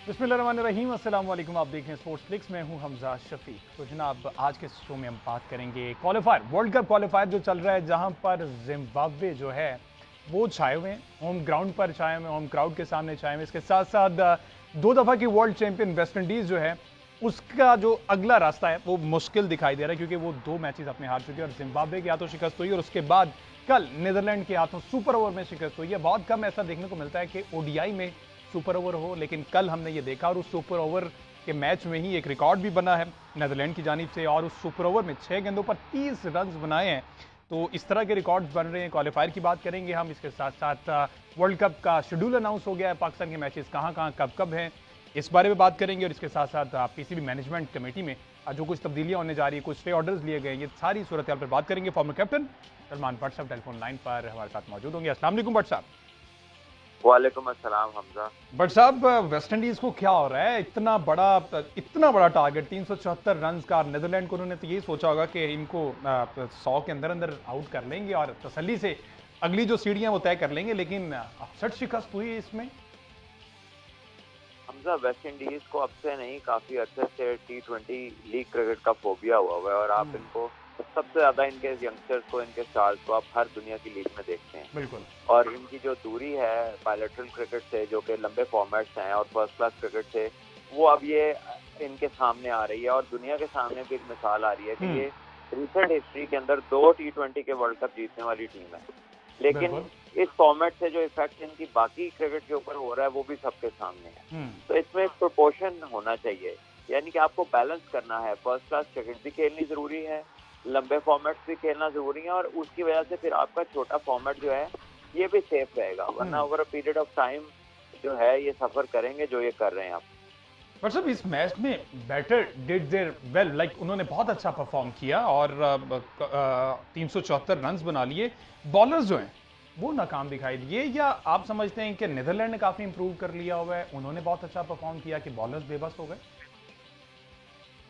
बिस्मिल्लाहिर्रहमानिर्रहीम, अस्सलाम वालेकुम। आप देख रहे हैं स्पोर्ट्स क्लिक्स, मैं हूं हमजा शफीक। तो जनाब, आज के शो में हम बात करेंगे क्वालिफायर, वर्ल्ड कप क्वालिफायर जो चल रहा है, जहां पर जिम्बाब्वे जो है वो छाए हुए हैं, होम ग्राउंड पर छाए हुए हैं, होम क्राउड के सामने छाए हुए हैं। इसके साथ साथ दो दफ़ा की वर्ल्ड चैंपियन वेस्ट इंडीज़ जो है उसका जो अगला रास्ता है वो मुश्किल दिखाई दे रहा है, क्योंकि वो दो मैचेस अपने हार चुके हैं और जिम्बाब्वे के हाथों शिकस्त हुई और उसके बाद कल नीदरलैंड के हाथों सुपर ओवर में शिकस्त हुई है। बहुत कम ऐसा देखने को मिलता है कि ओडीआई में सुपर ओवर हो, लेकिन कल हमने ये देखा और उस सुपर ओवर के मैच में ही एक रिकॉर्ड भी बना है नीदरलैंड की जानिब से, और उस सुपर ओवर में 6 गेंदों पर 30 रन बनाए हैं। तो इस तरह के रिकॉर्ड्स बन रहे हैं। क्वालिफायर की बात करेंगे हम, इसके साथ साथ वर्ल्ड कप का शेड्यूल अनाउंस हो गया है, पाकिस्तान के मैचेस कहाँ कहाँ कब कब हैं इस बारे में बात करेंगे। और इसके साथ साथ पीसीबी मैनेजमेंट कमेटी में जो कुछ तब्दीलियां होने जा रही है, कुछ स्टे ऑर्डर्स लिए गए, ये सारी सूरत पर बात करेंगे। फॉर्मर कैप्टन सलमान भट्ट साहब टेलीफोन लाइन पर हमारे साथ मौजूद होंगे। अस्सलाम वालेकुम भट्ट साहब। वालेकुम अस्सलाम हमजा। बट साहब, वेस्ट इंडीज को क्या हो रहा है? इतना बड़ा टारगेट 374 रन का। नीदरलैंड को उन्होंने तो यही सोचा होगा कि इनको 100 के अंदर अंदर आउट कर लेंगे और तसल्ली से अगली जो सीढ़ियां वो तय कर लेंगे, लेकिन अपसेट शिकस्त हुई है इसमें। हमजा, वेस्ट इंडीज को अब से नहीं काफी अर्से से T20 लीग क्रिकेट का फोबिया हुआ है और आप इनको सबसे ज्यादा इनके यंगस्टर्स को, इनके स्टार्स को आप हर दुनिया की लीग में देखते हैं। बिल्कुल। और इनकी जो दूरी है बायलैटरल क्रिकेट से, जो कि लंबे फॉर्मेट्स हैं, और फर्स्ट क्लास क्रिकेट से, वो अब ये इनके सामने आ रही है और दुनिया के सामने भी एक मिसाल आ रही है कि ये रिसेंट हिस्ट्री के अंदर 2 T20 के वर्ल्ड कप जीतने वाली टीम है। लेकिन इस फॉर्मेट से जो इफेक्ट इनकी बाकी क्रिकेट के ऊपर हो रहा है वो भी सबके सामने है। तो इसमें एक प्रोपोर्शन होना चाहिए, यानी कि आपको बैलेंस करना है। फर्स्ट क्लास क्रिकेट भी खेलनी जरूरी है, लंबे फॉर्मेट्स भी खेलना जरूरी है, और उसकी वजह से फिर आपका छोटा फॉर्मेट जो है ये भी सेफ रहेगा। वरना over a period of time जो है ये सफर करेंगे जो ये कर रहे हैं आप। पर सब इस मैच में batter did their well, like उन्होंने बहुत अच्छा परफॉर्म किया और 374 रन बना लिए। बॉलर्स जो हैं वो नाकाम दिखाई दिए, या आप समझते हैं कि नीदरलैंड ने काफी इंप्रूव कर लिया हुआ है, उन्होंने बहुत अच्छा परफॉर्म किया कि बॉलर्स बेबस हो गए?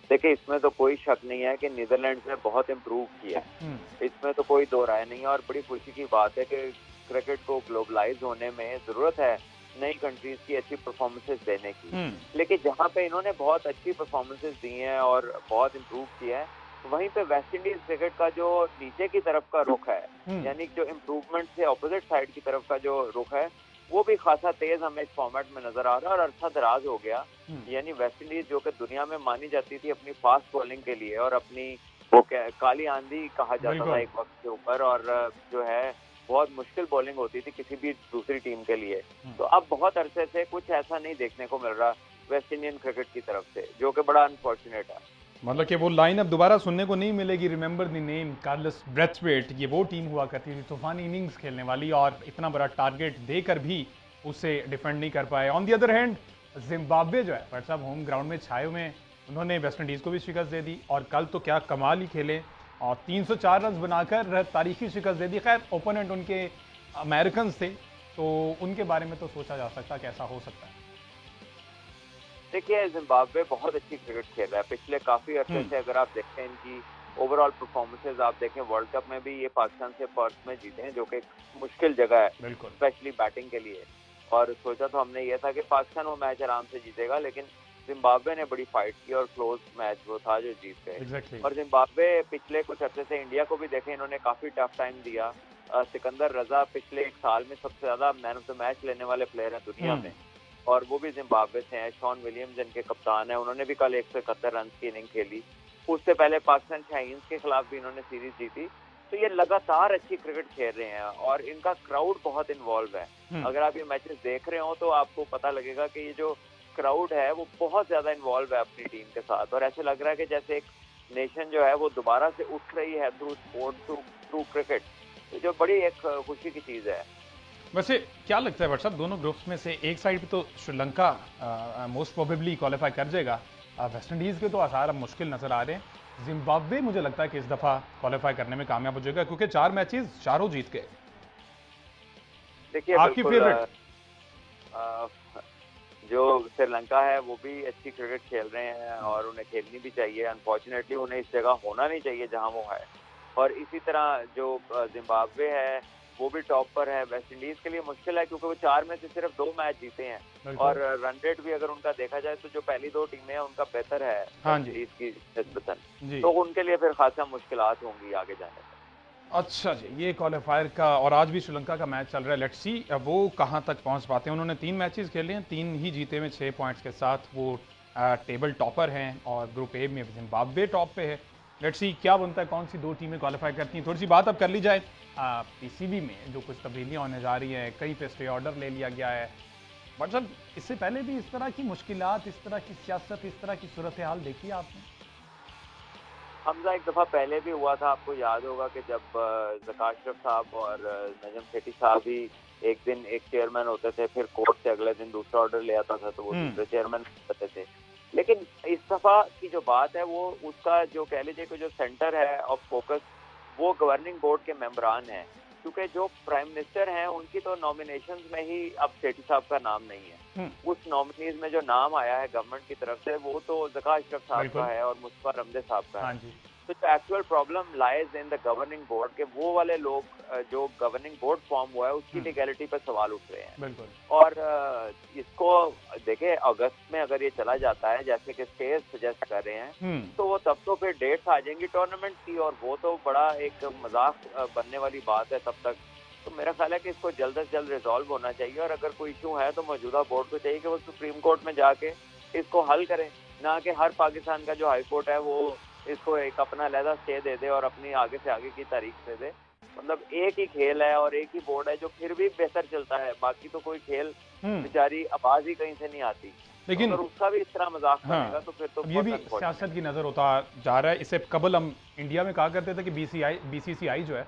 देखिए, इसमें तो कोई शक नहीं है कि नीदरलैंड ने बहुत इम्प्रूव किया है, इसमें तो कोई दो राय नहीं है। और बड़ी खुशी की बात है कि क्रिकेट को ग्लोबलाइज होने में जरूरत है नई कंट्रीज की अच्छी परफॉर्मेंसेस देने की, लेकिन जहां पे इन्होंने बहुत अच्छी परफॉर्मेंसेस दी हैं और बहुत इम्प्रूव किया है, वहीं पे वेस्ट इंडीज क्रिकेट का जो नीचे की तरफ का रुख है, यानी जो इम्प्रूवमेंट से ऑपोजिट साइड की तरफ का जो रुख है, वो भी खासा तेज हमें इस फॉर्मेट में नजर आ रहा है और अरसा दराज हो गया। यानी वेस्ट इंडीज जो कि दुनिया में मानी जाती थी अपनी फास्ट बॉलिंग के लिए और अपनी वो काली आंधी कहा जाता था एक वक्त के ऊपर, और जो है बहुत मुश्किल बॉलिंग होती थी किसी भी दूसरी टीम के लिए, तो अब बहुत अरसे से कुछ ऐसा नहीं देखने को मिल रहा वेस्ट इंडियन क्रिकेट की तरफ से, जो कि बड़ा अनफॉर्चुनेट है। मतलब कि वो लाइन अब दोबारा सुनने को नहीं मिलेगी। Remember the name Carlos Brathwaite, ये वो टीम हुआ करती थी तूफानी इनिंग्स खेलने वाली, और इतना बड़ा टारगेट देकर भी उसे डिफेंड नहीं कर पाए। On the other hand Zimbabwe जो है, पर साहब होम ग्राउंड में छाए हुए हैं, उन्होंने वेस्ट इंडीज़ को भी शिकस्त दे दी और कल तो क्या कमाल ही खेले और 304 रन बनाकर तारीखी शिकस्त दे दी। खैर ओपोनेंट उनके अमेरिकन थे, तो उनके बारे में तो सोचा जा सकता कि ऐसा हो सकता है। देखिए, जिम्बाब्वे बहुत अच्छी क्रिकेट खेल रहा है पिछले काफी अर्से से। अगर आप देखें इनकी ओवरऑल परफॉर्मेंसेज, आप देखें वर्ल्ड कप में भी ये पाकिस्तान से पर्थ में जीते हैं, जो कि मुश्किल जगह है स्पेशली बैटिंग के लिए। और सोचा तो हमने ये था कि पाकिस्तान वो मैच आराम से जीतेगा, लेकिन जिम्बाब्वे ने बड़ी फाइट की और क्लोज मैच वो था जो जीत गए। और जिम्बाब्वे पिछले कुछ अर्से से, इंडिया को भी देखें, इन्होंने काफी टफ टाइम दिया। सिकंदर रजा पिछले एक साल में सबसे ज्यादा मैन ऑफ द मैच लेने वाले प्लेयर हैं दुनिया में, और वो भी जिम्बाब्वे से हैं। शॉन विलियम्स इनके कप्तान है, उन्होंने भी कल 171 रन की इनिंग खेली। उससे पहले पाकिस्तान शाहीन्स के खिलाफ भी इन्होंने सीरीज जीती। तो ये लगातार अच्छी क्रिकेट खेल रहे हैं और इनका क्राउड बहुत इन्वॉल्व है। अगर आप ये मैचेस देख रहे हो तो आपको पता लगेगा कि ये जो क्राउड है वो बहुत ज्यादा इन्वॉल्व है अपनी टीम के साथ, और ऐसे लग रहा है कि जैसे एक नेशन जो है वो दोबारा से उठ रही है थ्रू स्पोर्ट, थ्रू क्रिकेट, जो बड़ी एक खुशी की चीज है। वैसे क्या लगता है व्हाट्सएप, दोनों ग्रुप्स में से एक साइड पे तो श्रीलंका मोस्ट प्रोबेबली क्वालिफाई कर जाएगा, वेस्ट इंडीज़ के तो आसार अब मुश्किल नजर आ रहे हैं। जिम्बाब्वे मुझे लगता है कि इस दफ़ा क्वालिफाई करने में कामयाब हो जाएगा, क्योंकि 4 मैचेस चारों जीत गए। देखिए, आपकी फेवरेट? जो श्रीलंका है वो भी अच्छी क्रिकेट खेल रहे हैं और उन्हें खेलनी भी चाहिए। अनफॉर्चुनेटली उन्हें इस जगह होना नहीं चाहिए जहां वो है। और इसी तरह जो जिम्बाब्वे है वो भी टॉप पर है। वेस्ट इंडीज के लिए मुश्किल है क्योंकि वो 4 में से सिर्फ 2 मैच जीते हैं और रन रेट भी अगर उनका देखा जाए तो जो पहली 2 टीमें हैं उनका बेहतर है वेस्ट इंडीज की निस्बतन, तो उनके लिए फिर खासा मुश्किलात होंगी आगे जाने में। अच्छा जी, ये क्वालिफायर का, और आज भी श्रीलंका का मैच चल रहा है। लेट्स सी वो कहां तक पहुंच पाते हैं। उन्होंने 3 मैचेस खेले हैं, 3 ही जीते में 6 पॉइंट्स के साथ वो टेबल टॉपर हैं और ग्रुप ए में जिम्बाब्वे टॉप पे है। लेट्स सी क्या बनता है, कौन सी 2 टीमें क्वालिफाई करती हैं। थोड़ी सी बात अब कर ली जाए पीसीबी में जो कुछ तब्दीलियां होने जा रही हैं, कहीं पे स्टे ऑर्डर ले लिया गया है। बट सर इससे पहले भी इस तरह की मुश्किलात, इस तरह की सियासत, इस तरह की सूरत हाल देखी है आपने? हमजा एक दफ़ा पहले भी हुआ था, आपको याद होगा कि जब ज़का अशरफ साहब और नजम सेठी साहब ही एक दिन एक चेयरमैन होते थे, फिर कोर्ट से अगले दिन दूसरा ऑर्डर ले आता था तो वो दूसरे चेयरमैन होते थे। लेकिन इस दफ़ा की जो बात है वो उसका जो कह लीजिए कि जो सेंटर है ऑफ फोकस वो गवर्निंग बोर्ड के मेंबरान हैं, क्योंकि जो प्राइम मिनिस्टर हैं उनकी तो नॉमिनेशंस में ही अब सेठी साहब का नाम नहीं है। उस नॉमिनीज में जो नाम आया है गवर्नमेंट की तरफ से वो तो ज़का अशरफ साहब का है और मुस्तफा रमज़े साहब का है। तो जो actual problem lies in the governing board के वो वाले लोग जो गवर्निंग बोर्ड फॉर्म हुआ है उसकी लीगैलिटी पर सवाल उठ रहे हैं। और इसको देखे अगस्त में अगर ये चला जाता है जैसे कि स्टेज सजेस्ट कर रहे हैं तो वो तब तो फिर डेट्स आ जाएंगी टूर्नामेंट की और वो तो बड़ा एक मजाक बनने वाली बात है तब तक। तो मेरा ख्याल है कि इसको जल्द से जल्द रिजॉल्व होना चाहिए और अगर कोई इशू है तो मौजूदा बोर्ड को चाहिए कि वो सुप्रीम कोर्ट में जाके इसको हल करें, ना कि हर पाकिस्तान का जो हाई कोर्ट है वो इसको एक अपना अलहदा स्टे दे दे और अपनी आगे से आगे की तारीख दे दे। मतलब एक ही खेल है और एक ही बोर्ड है जो फिर भी बेहतर चलता है, बाकी तो कोई खेल बेचारी आवाज ही कहीं से नहीं आती। लेकिन अगर उसका भी इस तरह मजाक करेगा तो फिर तो ये भी सियासत की नजर होता जा रहा है। इससे कबल हम इंडिया में कहा करते थे कि बीसीसीआई जो है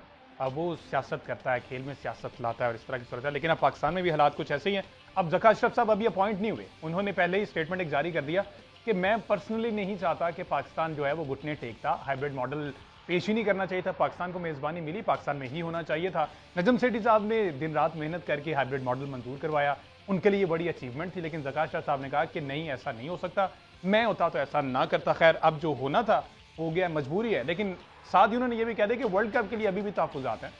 वो सियासत करता है, खेल में सियासत लाता है और इस तरह की सूरत है। लेकिन अब पाकिस्तान में भी हालात कुछ ऐसे ही हैं। अब ज़का अशरफ साहब अभी अपॉइंट नहीं हुए, उन्होंने पहले ही स्टेटमेंट एक जारी कर दिया कि मैं पर्सनली नहीं चाहता कि पाकिस्तान जो है वो घुटने टेकता, हाइब्रिड मॉडल पेश ही नहीं करना चाहिए था। पाकिस्तान को मेज़बानी मिली, पाकिस्तान में ही होना चाहिए था। नजम सेठी साहब ने दिन रात मेहनत करके हाइब्रिड मॉडल मंजूर करवाया, उनके लिए बड़ी अचीवमेंट थी। लेकिन ज़का अशरफ साहब ने कहा कि नहीं, ऐसा नहीं हो सकता, मैं होता तो ऐसा ना करता। खैर अब जो होना था हो गया, मजबूरी है। लेकिन साथ ही उन्होंने ये भी कह दिया कि वर्ल्ड कप के लिए अभी भी तहफ़्फ़ुज़ात हैं।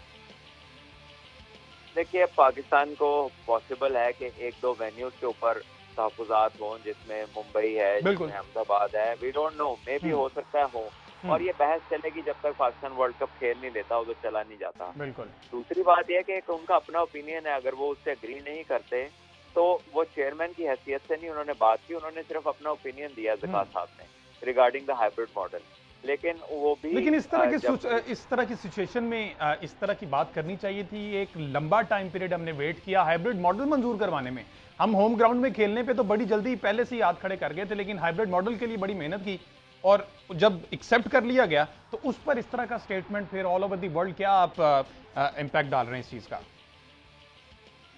देखिए पाकिस्तान को पॉसिबल है कि 1-2 वेन्यूज के ऊपर तहफ़्फ़ुज़ात हों, जिसमें मुंबई है, जिसमें अहमदाबाद है, वी डोंट नो, मे भी हो सकता है हो। और ये बहस चलेगी जब तक पाकिस्तान वर्ल्ड कप खेल नहीं लेता, उधर चला नहीं जाता। बिल्कुल। दूसरी बात यह कि उनका अपना ओपिनियन है, अगर वो उससे एग्री नहीं करते तो वो चेयरमैन की हैसियत से नहीं उन्होंने बात की, उन्होंने सिर्फ अपना ओपिनियन दिया ज़का साहब ने रिगार्डिंग द हाइब्रिड मॉडल। लेकिन वो भी इस तरह की सिचुएशन में इस तरह की बात करनी चाहिए थी। एक लंबा टाइम पीरियड हमने वेट किया हाइब्रिड मॉडल मंजूर करवाने में। हम होम ग्राउंड में खेलने पे तो बड़ी जल्दी पहले से ही हाथ खड़े कर गए थे, लेकिन हाइब्रिड मॉडल के लिए बड़ी मेहनत की और जब एक्सेप्ट कर लिया गया तो उस पर इस तरह का स्टेटमेंट फिर ऑल ओवर दी वर्ल्ड, क्या आप इम्पैक्ट डाल रहे हैं इस चीज का?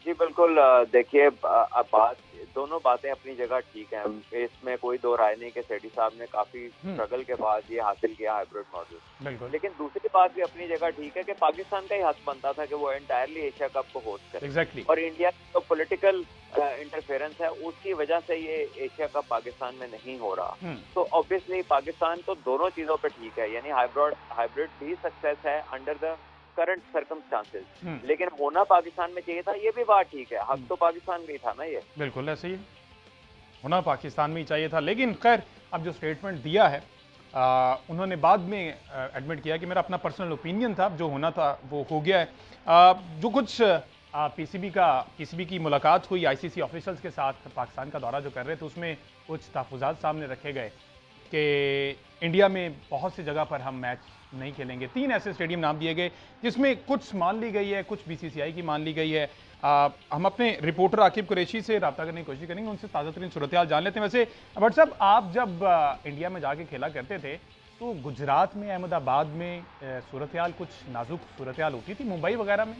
जी बिल्कुल, देखिए बात दोनों बातें अपनी जगह ठीक है, इसमें कोई दो राय नहीं कि सेठी साहब ने काफी स्ट्रगल के बाद ये हासिल किया हाइब्रिड मॉडल। लेकिन दूसरी बात भी अपनी जगह ठीक है कि पाकिस्तान का ही हक बनता था कि वो एंटायरली एशिया कप को होस्ट करे। और इंडिया की तो पॉलिटिकल इंटरफेरेंस है, उसकी वजह से ये एशिया कप पाकिस्तान में नहीं हो रहा। तो ऑब्वियसली पाकिस्तान तो दोनों चीजों पे ठीक है, यानी हाइब्रिड भी सक्सेस है अंडर द करंट सर्कमस्टांसेस, लेकिन होना पाकिस्तान में चाहिए था, ये भी बात ठीक है। हक तो पाकिस्तान का ही था ना, ये बिल्कुल ऐसे ही होना पाकिस्तान में ही चाहिए था। लेकिन खैर अब जो स्टेटमेंट दिया है उन्होंने बाद में एडमिट किया कि मेरा अपना पर्सनल ओपिनियन था, जो होना था वो हो गया है। जो कुछ पीसीबी की मुलाकात हुई आईसीसी ऑफिशियल्स के साथ, पाकिस्तान का दौरा जो कर रहे थे, उसमें कुछ तहफ़्फ़ुज़ात सामने रखे गए कि इंडिया में बहुत सी जगह पर हम मैच नहीं खेलेंगे। 3 ऐसे स्टेडियम नाम दिए गए जिसमें कुछ मान ली गई है, कुछ बीसीसीआई की मान ली गई है। हम अपने रिपोर्टर आकिब कुरैशी से रब्ता करने की कोशिश करेंगे, उनसे ताज़ा तरीन सूरत हाल जान लेते हैं। वैसे भट्ट साहब, आप जब इंडिया में जाके खेला करते थे तो गुजरात में, अहमदाबाद में सूरत हाल कुछ नाजुक सूरत हाल होती थी, मुंबई वगैरह में?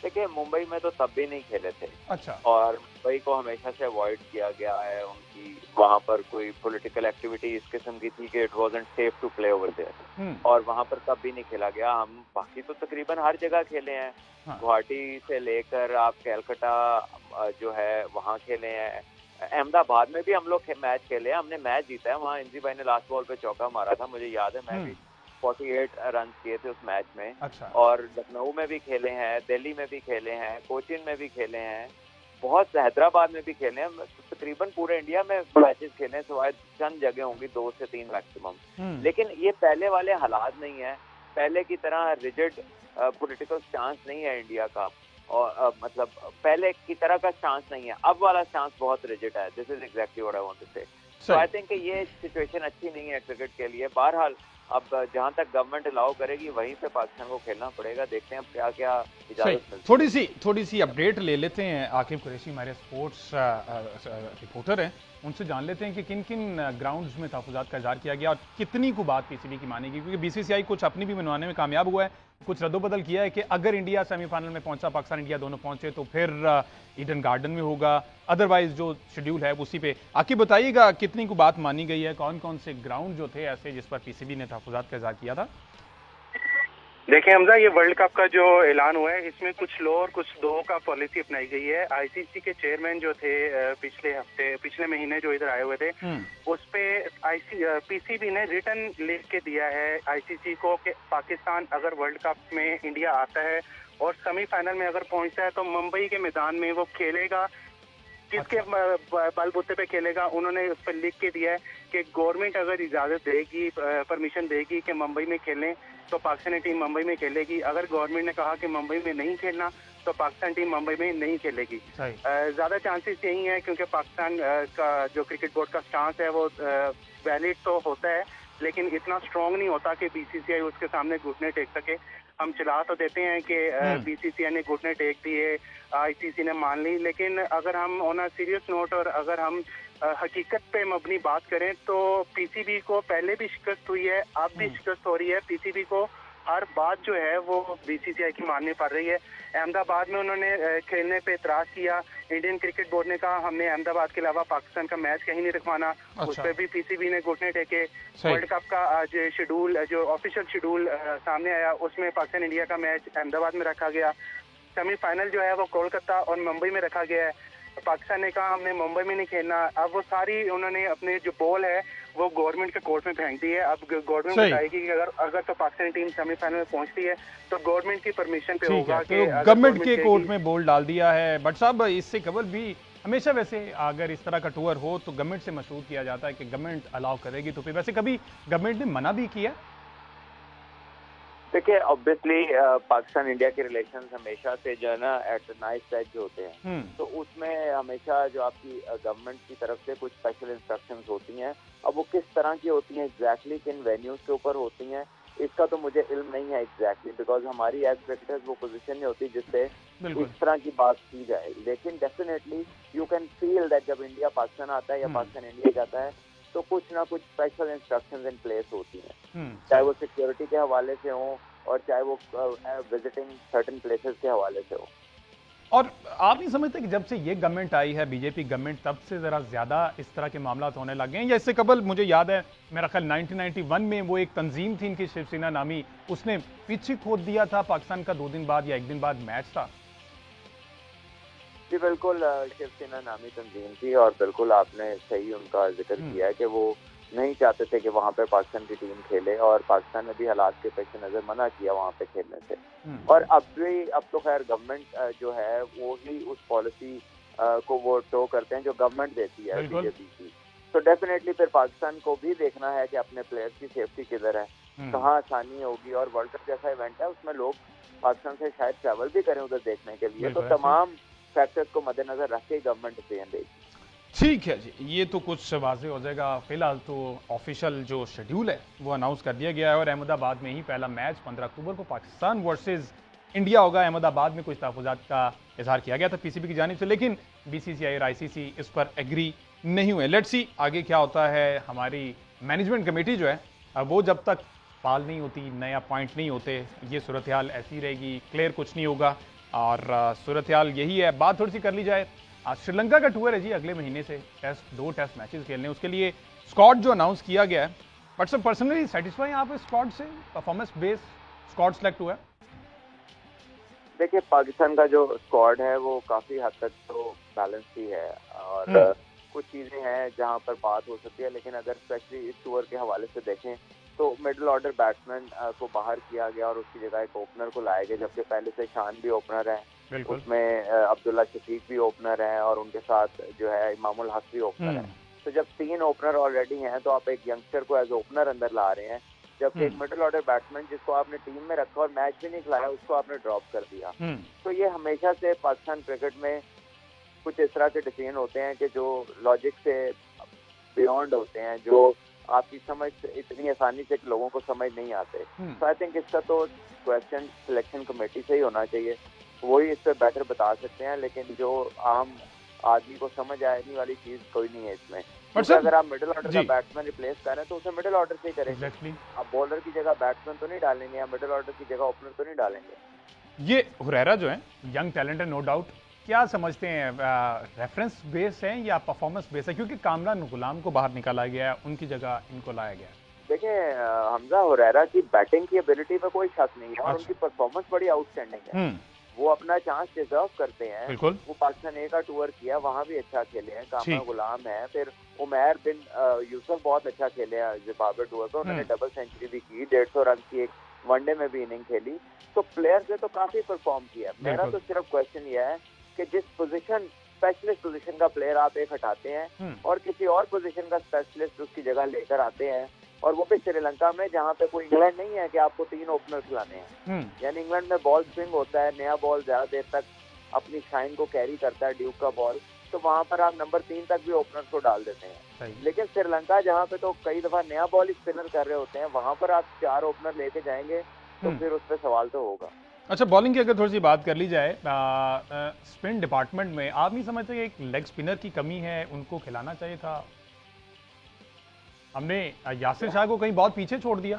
देखिए मुंबई में तो तब भी नहीं खेले थे। अच्छा। और मुंबई को हमेशा से अवॉइड किया गया है, उनकी वहाँ पर कोई पॉलिटिकल एक्टिविटी इस किस्म की थी कि it wasn't safe to play over there, और वहाँ पर तब भी नहीं खेला गया। हम बाकी तो तकरीबन हर जगह खेले हैं, गुवाहाटी से लेकर आप कैलकाटा जो है वहाँ खेले हैं, अहमदाबाद में भी हम लोग मैच खेले हैं, हमने मैच जीता है वहाँ। इंजी भाई ने लास्ट बॉल पे चौका मारा था, मुझे याद है, मैं भी 48 रन किए थे उस मैच में। अच्छा। और लखनऊ में भी खेले हैं, दिल्ली में भी खेले हैं, कोचिन में भी खेले हैं, बहुत हैदराबाद में भी खेले हैं, तकरीबन पूरे इंडिया में मैचेस खेले हैं, सिवाय चंद जगह होंगी 2 से 3 मैक्सिमम। लेकिन ये पहले वाले हालात नहीं है, पहले की तरह रिजिड पॉलिटिकल स्टांस नहीं है इंडिया का, और मतलब पहले की तरह का स्टांस नहीं है, अब वाला स्टांस बहुत रिजिड है। This is exactly what I want to say. So I think ये सिचुएशन अच्छी नहीं है क्रिकेट के लिए। बहरहाल अब जहां तक गवर्नमेंट अलाउ करेगी वहीं पे पाकिस्तान को खेलना पड़ेगा। देखते हैं अब क्या क्या इजाजत मिलती है। थोड़ी सी अपडेट ले लेते हैं। आकिब कुरैशी हमारे स्पोर्ट्स रिपोर्टर हैं, उनसे जान लेते हैं कि किन किन ग्राउंड्स में तहफ़्फ़ुज़ात का इज़हार किया गया और कितनी को बात पीसीबी की मानेगी, क्योंकि बीसीसीआई कुछ अपनी भी मनवाने में कामयाब हुआ है, कुछ रद्दोबदल किया है कि अगर इंडिया सेमीफाइनल में पहुंचा, पाकिस्तान इंडिया दोनों पहुंचे, तो फिर ईडन गार्डन में होगा, अदरवाइज जो शेड्यूल है उसी पे। आकिब बताइएगा कितनी को बात मानी गई है, कौन कौन से ग्राउंड जो थे ऐसे जिस पर पीसीबी ने तहफ़्फ़ुज़ात का इज़हार किया था? देखिए हमजा, ये वर्ल्ड कप का जो ऐलान हुआ है इसमें कुछ लो और कुछ दो का पॉलिसी अपनाई गई है। आईसीसी के चेयरमैन जो थे पिछले महीने जो इधर आए हुए थे, उस पे पीसीबी ने रिटर्न लिख के दिया है आईसीसी को कि पाकिस्तान अगर वर्ल्ड कप में इंडिया आता है और सेमीफाइनल में अगर पहुंचता है तो मुंबई के मैदान में वो खेलेगा। किसके बलबूते पे खेलेगा उन्होंने उस पर लिख के दिया है कि गवर्नमेंट अगर इजाजत देगी, परमिशन देगी कि मुंबई में खेलें तो पाकिस्तानी टीम मुंबई में खेलेगी। अगर गवर्नमेंट ने कहा कि मुंबई में नहीं खेलना तो पाकिस्तान टीम मुंबई में नहीं खेलेगी। ज्यादा चांसेस यही है क्योंकि पाकिस्तान का जो क्रिकेट बोर्ड का स्टांस है वो वैलिड तो होता है लेकिन इतना स्ट्रांग नहीं होता कि बीसीसीआई उसके सामने घुटने टेक सके। हम चला तो देते हैं कि बीसीसीआई ने घुटने टेक दिए, आईसीसी ने मान ली, लेकिन अगर हम ऑन अ सीरियस नोट और अगर हम हकीकत पे मबनी बात करें तो पीसीबी को पहले भी शिकस्त हुई है, अब भी शिकस्त हो रही है। पीसीबी को हर बात जो है वो बीसीसीआई की माननी पड़ रही है। अहमदाबाद में उन्होंने खेलने पे इतराज किया, इंडियन क्रिकेट बोर्ड ने कहा हमने अहमदाबाद के अलावा पाकिस्तान का मैच कहीं नहीं रखवाना। अच्छा। उस पर भी पीसीबी ने घुटने टेके। वर्ल्ड कप का आज शेड्यूल जो ऑफिशियल शेड्यूल सामने आया उसमें पाकिस्तान इंडिया का मैच अहमदाबाद में रखा गया। सेमीफाइनल जो है वो कोलकाता और मुंबई में रखा गया है। पाकिस्तान ने कहा हमने मुंबई में नहीं खेलना। अब वो सारी उन्होंने अपने जो बॉल है वो गवर्नमेंट के कोर्ट में फेंक दी है। अब गवर्नमेंट बताएगी कि अगर तो पाकिस्तानी टीम सेमीफाइनल में पहुंचती है तो गवर्नमेंट की परमिशन पे होगा कि गवर्नमेंट के कोर्ट में बॉल डाल दिया है। बट साहब इससे कबल भी हमेशा वैसे अगर इस तरह का टूर हो तो गवर्नमेंट से मशहूर किया जाता है कि गवर्नमेंट अलाउ करेगी, तो फिर वैसे कभी गवर्नमेंट ने मना भी किया? देखिए ऑब्वियसली पाकिस्तान इंडिया के रिलेशंस हमेशा से जो है ना एट नाइस साइड जो होते हैं, तो उसमें हमेशा जो आपकी गवर्नमेंट की तरफ से कुछ स्पेशल इंस्ट्रक्शंस होती हैं। अब वो किस तरह की होती हैं एग्जैक्टली, किन वेन्यूज के ऊपर होती हैं, इसका तो मुझे इल्म नहीं है एग्जैक्टली, बिकॉज हमारी एज क्रिकेटर्स वो पोजीशन नहीं होती जिससे इस तरह की बात की जाए। लेकिन definitely you can feel that जब इंडिया पाकिस्तान आता है या पाकिस्तान इंडिया जाता है तो कुछ ना कुछ स्पेशल इंस्ट्रक्शंस इन प्लेस होती हैं, चाहे वो सिक्योरिटी के हवाले से हो और चाहे वो विजिटिंग सर्टेन प्लेसेस के हवाले से हो। और आप नहीं समझते कि जब से ये गवर्नमेंट आई है बीजेपी गवर्नमेंट, तब से जरा ज्यादा इस तरह के मामला होने लगे हैं? या इससे कबल मुझे याद है मेरा ख्याल 1991 में वो एक तंजीम थी इनकी शिवसेना नामी, उसने पीछे खोद दिया था पाकिस्तान का 2 दिन बाद या 1 दिन बाद मैच था। जी बिल्कुल, शिवसेना नामी तंजीम थी और बिल्कुल आपने सही उनका जिक्र किया है कि वो नहीं चाहते थे कि वहाँ पे पाकिस्तान की टीम खेले और पाकिस्तान ने भी हालात के पेश नज़र मना किया वहाँ पे खेलने से। और अब तो खैर गवर्नमेंट जो है वो ही उस पॉलिसी को वो टो करते हैं जो गवर्नमेंट देती है बीजेपी की। तो डेफिनेटली फिर पाकिस्तान को भी देखना है कि अपने प्लेयर्स की सेफ्टी किधर है, कहाँ आसानी होगी। और वर्ल्ड कप जैसा इवेंट है उसमें लोग पाकिस्तान से शायद ट्रैवल भी करें उधर देखने के लिए, तो तमाम फैक्टर्स को मद्देनजर रख के गवर्नमेंट डिसीजन देगी। ठीक है जी, ये तो कुछ वाज़ेह हो जाएगा। फिलहाल तो ऑफिशियल जो शेड्यूल है वो अनाउंस कर दिया गया है और अहमदाबाद में ही पहला मैच 15 अक्टूबर को पाकिस्तान वर्सेस इंडिया होगा। अहमदाबाद में कुछ तहफ़्फ़ुज़ात का इजहार किया गया था पीसीबी की जानिब से, लेकिन बीसीसीआई और आईसीसी इस पर एग्री नहीं हुए। लेट्स सी आगे क्या होता है। हमारी मैनेजमेंट कमेटी जो है वो जब तक पाल नहीं होती, नया पॉइंट नहीं होते, ये सूरत हाल ऐसी रहेगी, क्लियर कुछ नहीं होगा। और सूरत हाल यही है। बात थोड़ी सी कर ली जाए, श्रीलंका का टूर है जी अगले महीने से, 2 टेस्ट मैचेस खेलने, उसके लिए स्क्वाड जो अनाउंस किया गया है। बट सर पर्सनली सेटिस्फाई आप इस स्क्वाड से, परफॉर्मेंस बेस्ड स्क्वाड सेलेक्ट हुआ है? देखिए पाकिस्तान का जो स्क्वाड है वो काफी हद तक तो बैलेंस ही है और कुछ चीजें हैं जहां पर बात हो सकती है, लेकिन अगर स्पेशली इस टूर के हवाले से देखें तो मिडिल ऑर्डर बैट्समैन को बाहर किया गया और उसकी जगह एक ओपनर को लाया गया, जबकि पहले से शान भी ओपनर है, उसमें अब्दुल्ला शफीक भी ओपनर है और उनके साथ जो है इमामुल हक भी ओपनर है। तो जब 3 ओपनर ऑलरेडी हैं तो आप एक यंगस्टर को एज ओपनर अंदर ला रहे हैं, जबकि एक मिडिल ऑर्डर बैट्समैन जिसको आपने टीम में रखा और मैच भी नहीं खिलाया उसको आपने ड्रॉप कर दिया। तो ये हमेशा से पाकिस्तान क्रिकेट में कुछ इस तरह के डिसीजन होते हैं कि जो लॉजिक से बियॉन्ड होते हैं, जो आपकी समझ इतनी आसानी से लोगों को समझ नहीं आते। तो आई थिंक इसका तो क्वेश्चन सिलेक्शन कमेटी से ही होना चाहिए, वही इस पर बेटर बता सकते हैं, लेकिन जो आम आदमी को समझ आने वाली चीज कोई नहीं है इसमें। तो अगर आप मिडिल ऑर्डर का बैट्समैन रिप्लेस कर रहे हैं तो उसे मिडिल ऑर्डर से ही करेंगे। आप बॉलर की जगह बैट्समैन तो नहीं डालेंगे या मिडिल ऑर्डर की जगह ओपनर तो नहीं डालेंगे। ये हुरैरा जो है यंग टैलेंट है, नो डाउट, क्या समझते हैं रेफरेंस बेस है या परफॉर्मेंस बेस है? क्योंकि कामरान गुलाम को बाहर निकाला गया है, उनकी जगह इनको लाया गया है। देखिए हमजा हुरैरा की बैटिंग की एबिलिटी में कोई शक नहीं है और उनकी परफॉर्मेंस बड़ी आउटस्टैंडिंग है, वो अपना चांस डिजर्व करते हैं। वो पाकिस्तान ए का टूर किया, वहाँ भी अच्छा खेले हैं, कामरान गुलाम है, फिर उमैर बिन यूसुफ बहुत अच्छा खेले हैं जिम्बाब्वे टूर पर, उन्होंने डबल सेंचुरी भी की, 150 रन की एक वनडे में भी इनिंग खेली, तो प्लेयर्स ने तो काफी परफॉर्म किया। मेरा तो सिर्फ क्वेश्चन ये है कि जिस पोजीशन स्पेशलिस्ट पोजीशन का प्लेयर आप एक हटाते हैं और किसी और पोजीशन का स्पेशलिस्ट उसकी जगह लेकर आते हैं, और वो भी श्रीलंका में जहाँ पे कोई इंग्लैंड नहीं है कि आपको 3 ओपनर खिलाने हैं। यानी इंग्लैंड में बॉल स्विंग होता है, नया बॉल ज्यादा देर तक अपनी शाइन को कैरी करता है, ड्यूक का बॉल, तो वहाँ पर आप नंबर 3 तक भी ओपनर को डाल देते हैं। लेकिन श्रीलंका जहाँ पे तो कई दफा नया बॉल ही स्पिनर कर रहे होते हैं, वहाँ पर आप 4 ओपनर लेके जाएंगे तो फिर उस पर सवाल तो होगा। अच्छा, बॉलिंग की अगर थोड़ी सी बात कर ली जाए, स्पिन डिपार्टमेंट में आप नहीं समझते एक लेग स्पिनर की कमी है, उनको खिलाना चाहिए था? हमने यासिर शाह को कहीं बहुत पीछे छोड़ दिया।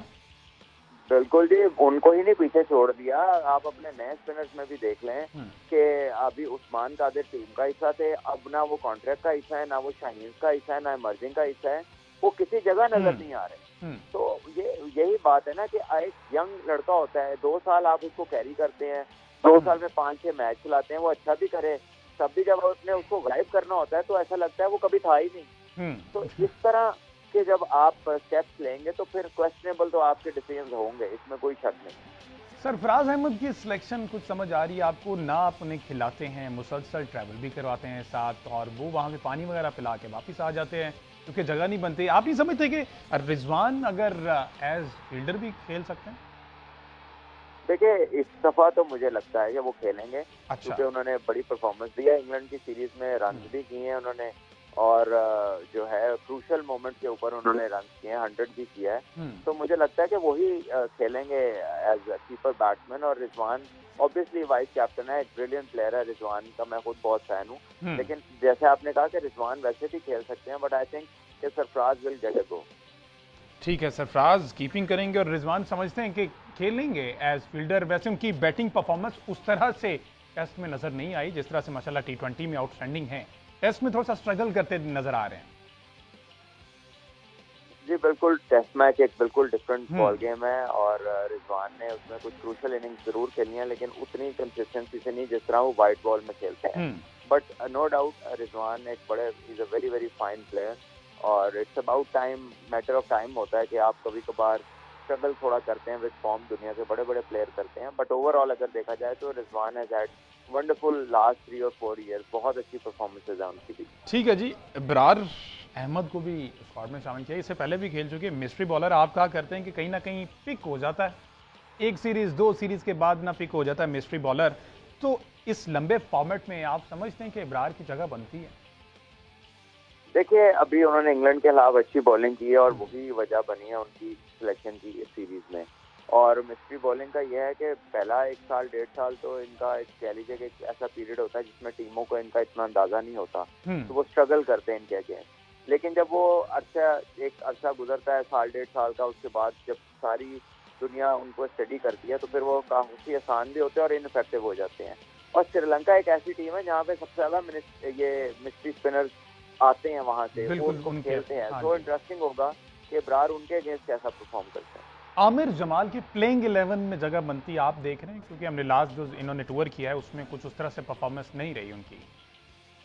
बिल्कुल जी, उनको ही नहीं पीछे छोड़ दिया। आप अपने नए स्पिनर्स में भी देख लें कि अभी उस्मान कादिर टीम का हिस्सा थे, अब ना वो कॉन्ट्रैक्ट का हिस्सा है, ना वो शाहीन का हिस्सा है, ना इमर्जिंग का हिस्सा है, वो किसी जगह नजर नहीं आ रहे। तो यही बात है ना कि एक यंग लड़का होता है, 2 साल आप उसको कैरी करते हैं, 2 साल में 5-6 मैच खिलाते हैं, वो अच्छा भी करे, तब भी जब उसने उसको गायब करना होता है तो ऐसा लगता है वो कभी था ही नहीं। तो इस तरह के जब आप स्टेप्स लेंगे तो फिर क्वेश्चनेबल तो आपके डिसीजंस होंगे, इसमें कोई शक नहीं। सरफराज अहमद की सिलेक्शन कुछ समझ आ रही है आपको? ना आप उन्हें खिलाते हैं, मुसलसल ट्रैवल भी करवाते हैं साथ, और वो वहाँ पे पानी वगैरह पिला के वापस आ जाते हैं क्योंकि जगह नहीं बनती। आप नहीं समझते कि रिजवान अगर एज फील्डर भी खेल सकते हैं? देखिए इस दफा तो मुझे लगता है कि वो खेलेंगे, क्योंकि उन्होंने बड़ी परफॉर्मेंस दी है, इंग्लैंड की सीरीज में रन भी किए हैं उन्होंने, और जो है क्रूशल मोमेंट के ऊपर उन्होंने रन किए हैं, 100 भी किया है। तो मुझे लगता है कि वही खेलेंगे एज कीपर बैट्समैन, और रिजवान ऑब्वियसली वाइस कैप्टन है, एक ब्रिलियंट प्लेयर है रिजवान का, मैं खुद बहुत फैन हूँ। लेकिन जैसे आपने कहा कि रिजवान वैसे भी खेल सकते हैं, बट आई थिंक कि सरफराज विल गेट अ गो। ठीक है, सरफराज कीपिंग करेंगे और रिजवान समझते हैं कि खेलेंगे एज फील्डर। वैसे उनकी बैटिंग परफॉर्मेंस उस तरह से टेस्ट में नजर नहीं आई जिस तरह से माशाल्लाह T20 में आउटस्टैंडिंग है, टेस्ट में थोड़ा सा स्ट्रगल करते नजर आ रहे हैं। जी बिल्कुल, टेस्ट मैच एक बिल्कुल डिफरेंट बॉल गेम है, और रिजवान ने उसमें कुछ क्रूशल इनिंग्स जरूर खेली हैं, लेकिन उतनी कंसिस्टेंसी से नहीं जिस तरह वो वाइट बॉल में खेलते हैं। बट नो डाउट रिजवान एक बड़े is a very very fine player, और it's about time, matter of time होता है कि आप कभी कभार स्ट्रगल थोड़ा करते हैं विद फॉर्म, दुनिया के बड़े बड़े प्लेयर करते हैं, बट ओवरऑल अगर देखा जाए तो Rizwan has had wonderful last 3 और 4 ईयर, बहुत अच्छी परफॉर्मेंसेज है उनकी भी। ठीक है जी, इब्रार अहमद को भी स्क्वाड में शामिल किया, इससे पहले भी खेल चुके मिस्ट्री बॉलर। आप कहा करते हैं कि कहीं ना कहीं पिक हो जाता है, एक सीरीज 2 सीरीज के बाद ना पिक हो जाता है मिस्ट्री बॉलर, तो इस लंबे फॉर्मेट में आप समझते हैं कि इब्रार की जगह बनती है? देखिए अभी उन्होंने इंग्लैंड के खिलाफ अच्छी बॉलिंग की है और वही वजह बनी है उनकी सिलेक्शन की इस सीरीज में। और मिस्ट्री बॉलिंग का यह है कि पहला 1 साल 1.5 साल तो इनका एक कह लीजिए कि ऐसा पीरियड होता है जिसमें टीमों को इनका इतना अंदाजा नहीं होता, तो वो स्ट्रगल करते हैं इनके अगेंस्ट। लेकिन जब वो एक अरसा गुजरता है 1.5 साल का, उसके बाद जब सारी दुनिया उनको स्टडी करती है तो फिर वो काफी आसान भी होते हैं और इनफेक्टिव हो जाते हैं। और श्रीलंका एक ऐसी टीम है जहाँ पे सबसे ज्यादा ये मिस्ट्री स्पिनर्स आते हैं वहां से, वो उनको खेलते हैं, तो इंटरेस्टिंग होगा कि इब्रार उनके अगेंस्ट कैसा परफॉर्म करते हैं। आमिर जमाल की प्लेइंग 11 में जगह बनती आप देख रहे हैं? क्योंकि हमने लास्ट जो इन्होंने टूर किया है उसमें कुछ उस तरह से परफॉर्मेंस नहीं रही उनकी।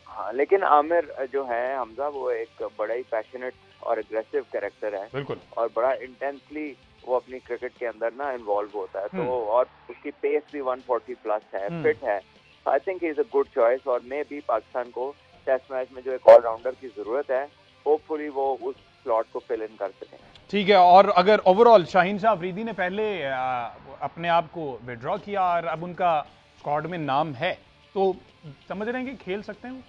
हाँ, लेकिन आमिर जो है हमजा, वो एक बड़ा ही पैशनेट और एग्रेसिव कैरेक्टर है, बिल्कुल, और बड़ा इंटेंसली वो अपनी क्रिकेट के अंदर ना इन्वॉल्व होता है। तो और उसकी पेस भी 140 प्लस है, फिट है। I think is a good choice, और मे भी पाकिस्तान को टेस्ट मैच में जो एक ऑलराउंडर की जरूरत है, होपफुली वो उस स्लॉट को फिल इन कर सकें। ठीक है। और अगर ओवरऑल शाहीन शाह अफरीदी ने पहले अपने आप को विड्रॉ किया और अब उनका स्क्वाड में नाम है, तो समझ रहे हैं कि खेल सकते हैं?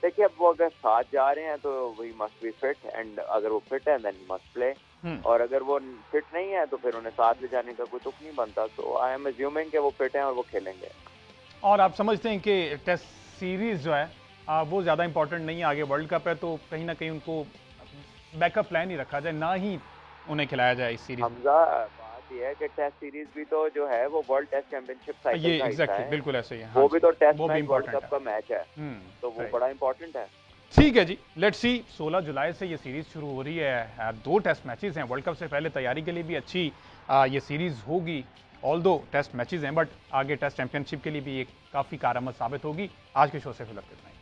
देखिए, अब वो अगर साथ जा रहे हैं तो we must be fit, and अगर वो फिट है देन मस्ट प्ले, और अगर वो फिट नहीं है तो फिर उन्हें साथ ले जाने का कोई तुक नहीं बनता। तो आई एम अज्यूमिंग कि वो फिट हैं और वो खेलेंगे। और आप समझते हैं कि टेस्ट सीरीज जो है वो ज़्यादा इंपॉर्टेंट नहीं है, आगे वर्ल्ड कप है, तो कहीं ना कहीं उनको बैकअप प्लान ही रखा जाए, ना ही उन्हें खिलाया जाए इस सीरीज? हमजा, बात यह है कि टेस्ट सीरीज भी तो जो है वो वर्ल्ड टेस्ट चैंपियनशिप साइकिल का हिस्सा है। बिल्कुल ऐसे ही है। वो भी तो टेस्ट मैच वर्ल्ड कप का मैच है, तो वो बड़ा इंपॉर्टेंट है। ठीक है जी, लेट्स सी। 16 जुलाई से ये सीरीज शुरू हो रही है, 2 टेस्ट मैचेस हैं। वर्ल्ड कप से पहले तैयारी के लिए भी अच्छी ये सीरीज होगी, ऑल्दो टेस्ट मैचेस हैं, बट आगे टेस्ट चैंपियनशिप के लिए भी ये काफ़ी कारआमद साबित होगी। आज के शो से फिलहाल इतना ही।